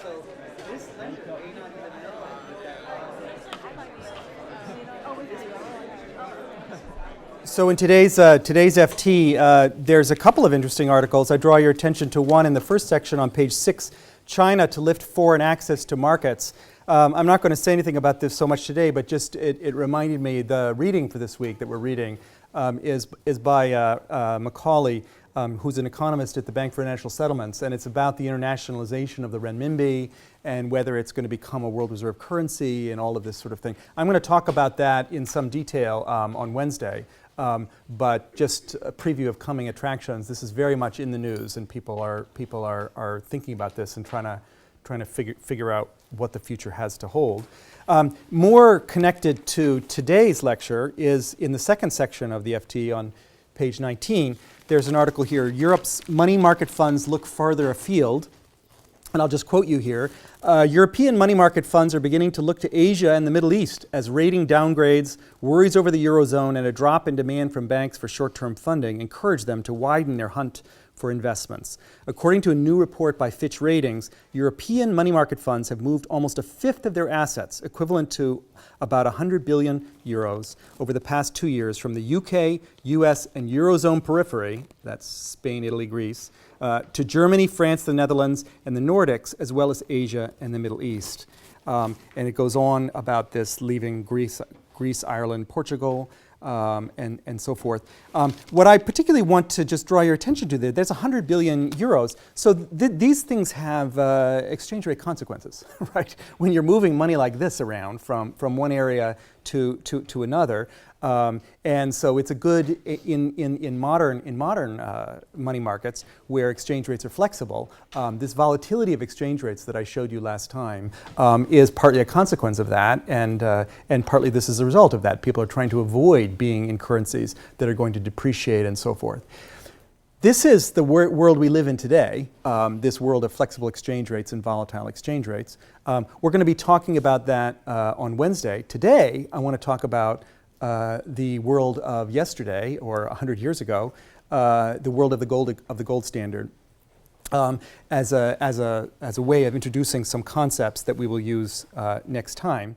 So this lecture may not even know that. So in today's FT, there's a couple of interesting articles. I draw your attention to one in the first section on page 6, China to lift foreign access to markets. I'm not going to say anything about this so much today, but just it reminded me the reading for this week that we're reading is by Macaulay, who's an economist at the Bank for International Settlements, and it's about the internationalization of the renminbi and whether it's going to become a world reserve currency and all of this sort of thing. I'm going to talk about that in some detail on Wednesday, but just a preview of coming attractions. This is very much in the news, and people are thinking about this and trying to figure out what the future has to hold. More connected to today's lecture is in the second section of the FT on page 19. There's an article here, Europe's money market funds look farther afield. And I'll just quote you here. European money market funds are beginning to look to Asia and the Middle East as rating downgrades, worries over the Eurozone, and a drop in demand from banks for short-term funding encourage them to widen their hunt for investments. According to a new report by Fitch Ratings, European money market funds have moved almost a fifth of their assets, equivalent to about 100 billion euros, over the past 2 years from the UK, US, and Eurozone periphery, that's Spain, Italy, Greece, to Germany, France, the Netherlands, and the Nordics, as well as Asia and the Middle East. And it goes on about this, leaving Greece, Ireland, Portugal, and so forth. What I particularly want to just draw your attention to, there's 100 billion euros. So these things have exchange rate consequences, right? When you're moving money like this around from one area to another. And so it's a good in modern money markets where exchange rates are flexible. This volatility of exchange rates that I showed you last time is partly a consequence of that, and partly this is a result of that. People are trying to avoid being in currencies that are going to depreciate and so forth. This is the world we live in today, this world of flexible exchange rates and volatile exchange rates. We're going to be talking about that on Wednesday. Today, I want to talk about the world of yesterday, or 100 years ago, the world of the gold standard, as a way of introducing some concepts that we will use next time.